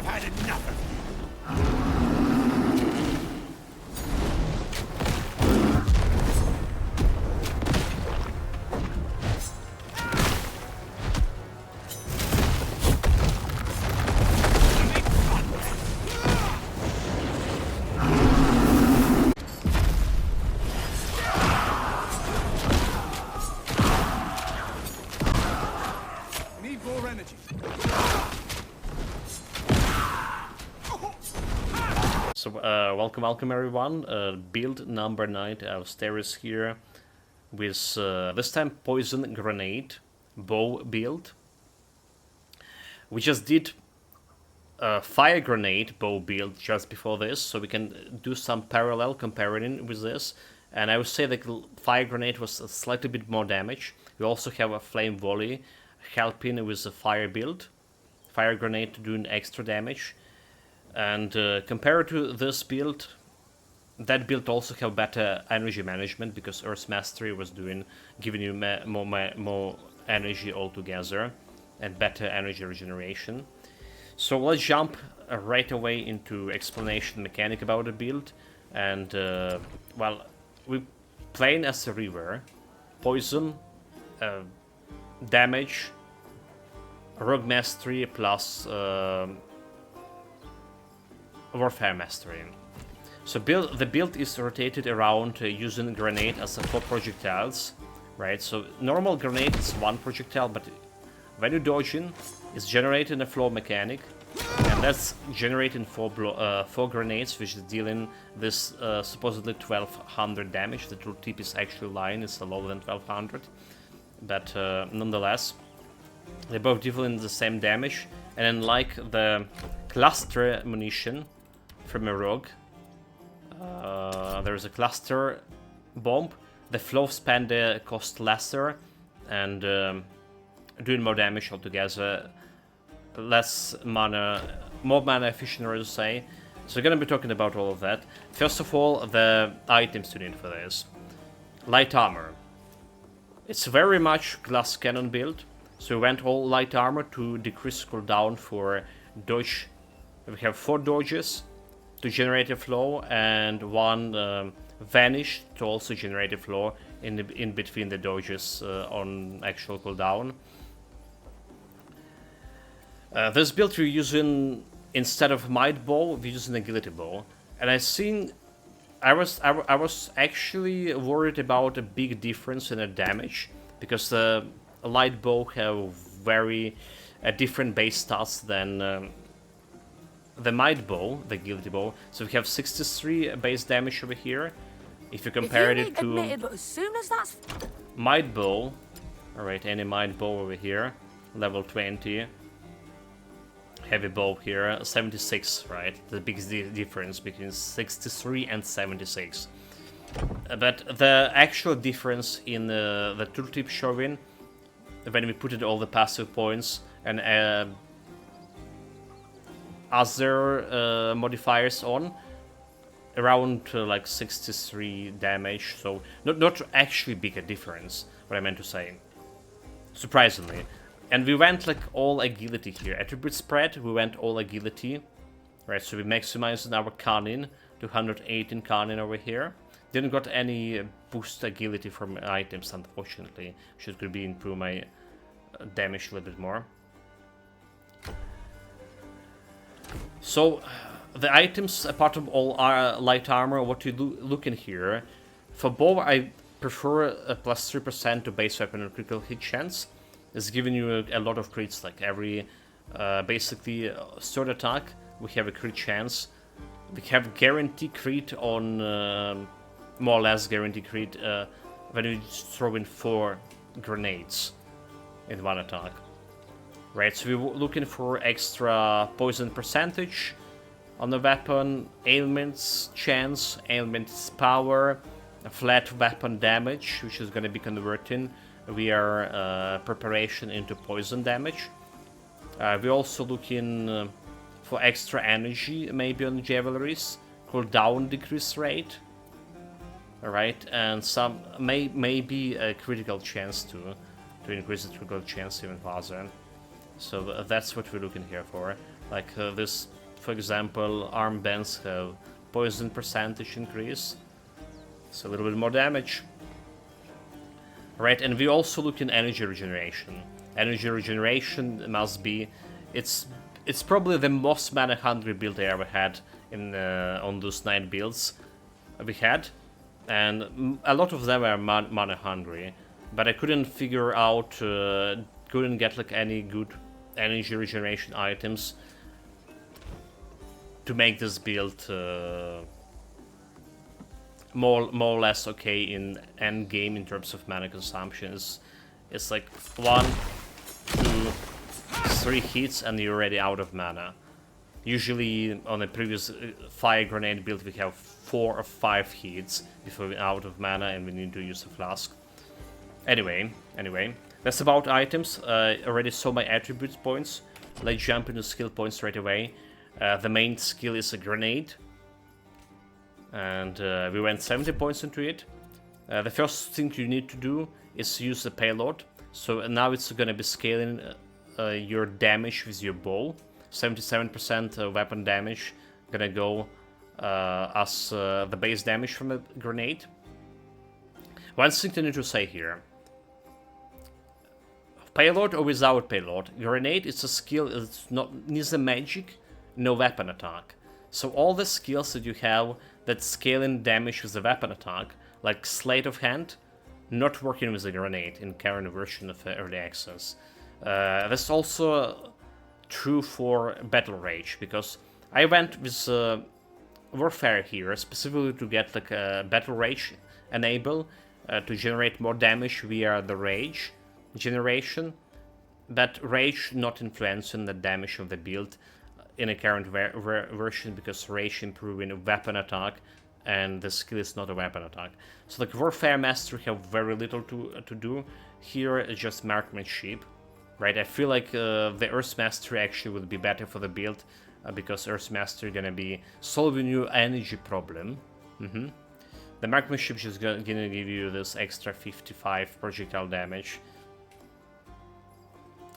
I've had enough of you. Need more energy. So, welcome everyone. Build number 9 of masteries here with this time poison grenade bow build. We just did a fire grenade bow build just before this, so we can do some parallel comparing with this. And I would say that fire grenade was a slightly bit more damage. We also have a flame volley helping with the fire build. Fire grenade doing extra damage. And compared to this build, that build also have better energy management because Earth's Mastery was giving you more energy altogether and better energy regeneration. So let's jump right away into explanation mechanic about the build. And well, we playing as a Reaver, poison, damage, rogue mastery plus warfare mastery. So the build is rotated around using grenade as a 4 projectiles, right? So normal grenade is 1 projectile, but when you dodging, it's generating a flow mechanic, and that's generating 4 grenades, which is dealing this supposedly 1200 damage. The tooltip is actually lying; it's lower than 1200, but nonetheless, they're both dealing the same damage. And unlike the cluster munition from a rogue, there's a cluster bomb. The flow span there cost lesser and doing more damage altogether. Less mana, more mana efficient, I would say. So we're gonna be talking about all of that. First of all, the items you need for this. Light armor. It's very much glass cannon build. So we went all light armor to decrease cooldown for dodge. We have 4 dodges to generate a flow and 1 vanish to also generate a flow in between the dodges on actual cooldown. This build we're using, instead of might bow, we're using agility bow, and I was actually worried about a big difference in the damage because the light bow have very different base stats than the might bow, the agility bow. So we have 63 base damage over here. If you compare it to as soon as that's might bow, all right, any might bow over here, level 20. Heavy bow here, 76, right? The biggest difference between 63 and 76. But the actual difference in the tooltip showing, when we put it all the passive points and other modifiers on, around like 63 damage. So not actually big a difference, what I meant to say. Surprisingly. And we went like all agility here. Attribute spread, we went all agility. Right, so we maximized our cunning to 118 cunning over here. Didn't got any boost agility from items, unfortunately. Should could be improve my damage a little bit more. So the items, apart from all light armor, what you look in here. For bow, I prefer a plus 3% to base weapon and critical hit chance. It's giving you a lot of crits, like every basically sword attack we have a crit chance. We have guarantee crit on more or less guarantee crit when you throw in 4 grenades in one attack. Right, so we're looking for extra poison percentage on the weapon, ailments chance, ailments power, a flat weapon damage, which is going to be converting we are preparation into poison damage. We're also looking for extra energy, maybe on javelries, cooldown decrease rate. Alright, and some maybe a critical chance to increase the critical chance even further. So that's what we're looking here for. Like this, for example, armbands have poison percentage increase, so a little bit more damage. Right, and we also look in energy regeneration. Energy regeneration must be, it's probably the most mana hungry build I ever had in on those 9 builds we had, and a lot of them were mana hungry, but I couldn't figure out, couldn't get like any good energy regeneration items to make this build more or less okay in end game in terms of mana consumption. It's like 1, 2, 3 hits and you're already out of mana. Usually on a previous fire grenade build we have 4 or 5 hits before we're out of mana and we need to use a flask. Anyway, that's about items. Already saw my attributes points. Let's jump into skill points right away. The main skill is a grenade, and we went 70 points into it. The first thing you need to do is use the payload. So now it's gonna be scaling your damage with your bow. 77% weapon damage gonna go as the base damage from a grenade. One thing I need to say here: payload or without payload, grenade is a skill. It's not needs a magic, no weapon attack. So all the skills that you have that scaling damage with the weapon attack, like Sleight of Hand, not working with a grenade in current version of Early Access. That's also true for Battle Rage, because I went with Warfare here specifically to get like a Battle Rage enable to generate more damage via the Rage generation, but Rage not influencing the damage of the build in a current version, because Rage improving weapon attack and the skill is not a weapon attack. So like Warfare Mastery have very little to do here. It's just marksmanship, right? I feel like the Earth Mastery actually would be better for the build, because Earth Mastery gonna be solving your energy problem. The marksmanship is just gonna give you this extra 55 projectile damage.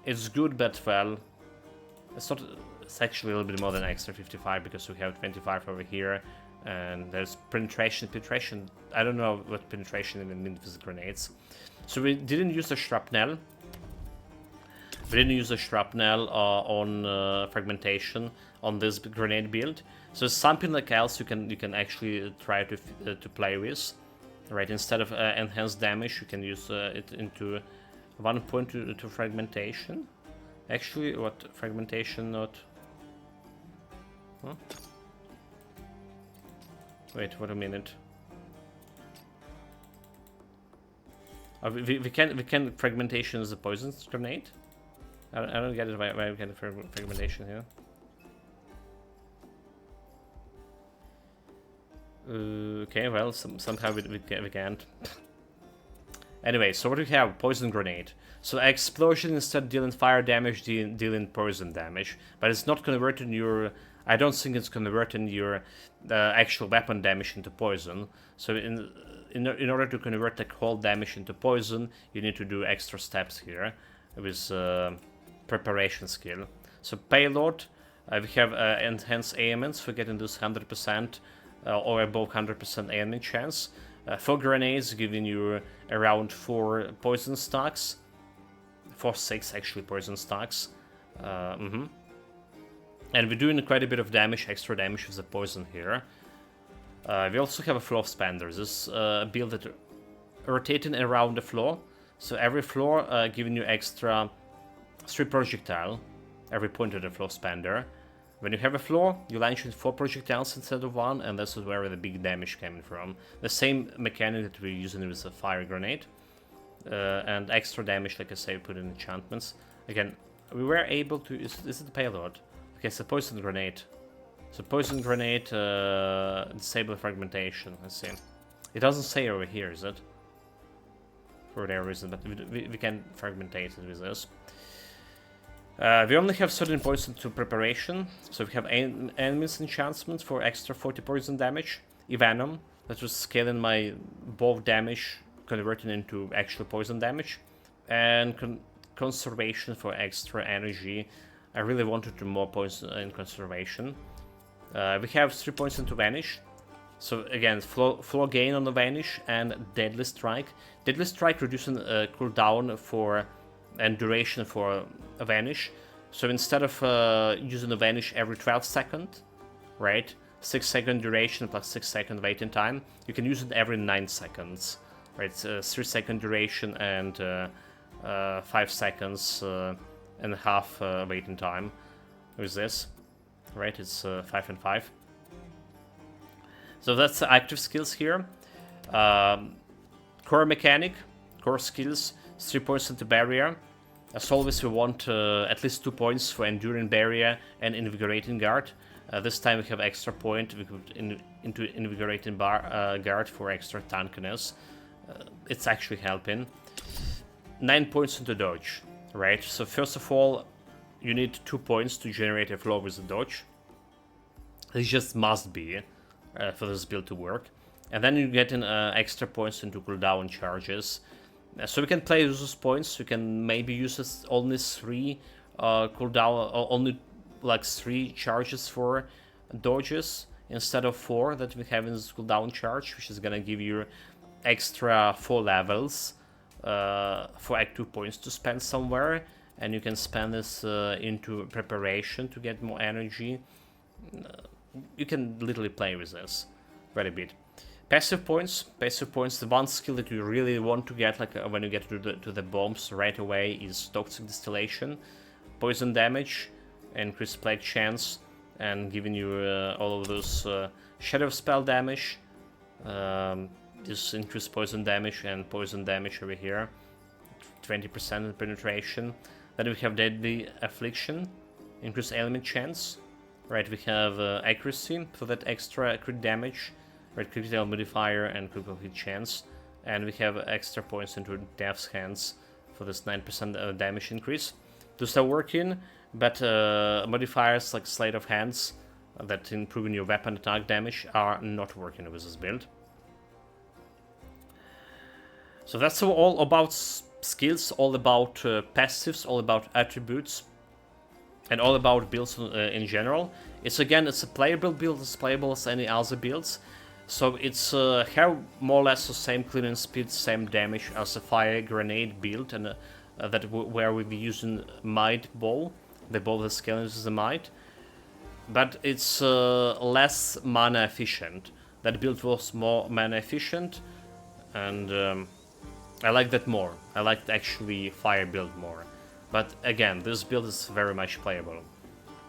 It's good, but well, it's not. It's actually a little bit more than extra 55, because we have 25 over here, and there's penetration. Penetration, I don't know what penetration even means with grenades. So we didn't use the shrapnel. We didn't use the shrapnel on fragmentation on this grenade build. So it's something like else you can actually try to play with, right? Instead of enhanced damage, you can use it into 1 point to fragmentation. Actually, what fragmentation not? Huh? Wait a minute. We can fragmentation as a poison grenade. I don't get it why we get fragmentation here. Okay, well somehow we can't. Anyway, so what do we have? Poison grenade. So explosion instead dealing fire damage, dealing poison damage, but it's not converting your. I don't think it's converting your actual weapon damage into poison. So in order to convert the cold damage into poison, you need to do extra steps here with preparation skill. So payload, we have enhanced aimants for getting this 100% or above 100% aiming chance. 4 grenades giving you around 4 poison stacks. 6 actually poison stacks. And we're doing quite a bit of damage, extra damage with the poison here. We also have a floor expander. This build that rotating around the floor. So every floor giving you extra 3 projectile every point of the floor expander. When you have a floor, you launch with 4 projectiles instead of 1, and this is where the big damage came from. The same mechanic that we're using with the fire grenade. And extra damage, like I say, put in enchantments. Again, we were able to... Is it the payload? Okay, it's a poison grenade. So poison grenade, disable fragmentation. Let's see. It doesn't say over here, is it? For whatever reason, but we can fragmentate it with this. We only have certain points into preparation, so we have enemies enchantments for extra 40 poison damage. Evenom, that was scaling my bow damage, converting into actual poison damage. And conservation for extra energy I really wanted more points in conservation. We have 3 points into Vanish. So again, floor gain on the Vanish and Deadly Strike. Deadly Strike reducing cooldown for and duration for a Vanish. So instead of using the Vanish every 12 seconds, right, 6 second duration plus 6 second waiting time, you can use it every 9 seconds, right? It's 3 second duration and 5 seconds and a half waiting time with this, right? It's 5 and 5. So that's the active skills here. Core mechanic, core skills, 3 points into barrier. As always, we want at least 2 points for enduring barrier and invigorating guard. This time we have extra point into invigorating guard for extra tankiness. It's actually helping. 9 points into dodge, right? So first of all, you need 2 points to generate a flow with the dodge. This just must be for this build to work. And then you get in extra points into cooldown charges. So we can play with those points. We can maybe use only 3 cooldown, or only like 3 charges for dodges instead of 4 that we have in this cooldown charge, which is gonna give you extra 4 levels for Act 2 points to spend somewhere, and you can spend this into preparation to get more energy. You can literally play with this quite a bit. Passive points, the one skill that you really want to get, like when you get to the bombs right away, is Toxic Distillation. Poison damage, increased plague chance, and giving you all of those shadow spell damage. This increased poison damage and poison damage over here. 20% penetration. Then we have Deadly Affliction, increased element chance. Right, we have accuracy for that extra crit damage. Right, critical modifier and critical hit chance, and we have extra points into Death's Hands for this 9% damage increase. Those are working, but modifiers like Sleight of Hands that improving your weapon attack damage are not working with this build. So that's all about skills, all about passives, all about attributes, and all about builds in general. It's a playable build, as playable as any other builds. So it's have more or less the same clearing speed, same damage as a fire grenade build, and where we'll be using Might Bow, the bow that scales the Might. But it's less mana efficient. That build was more mana efficient, and I like that more. I like actually fire build more. But again, this build is very much playable.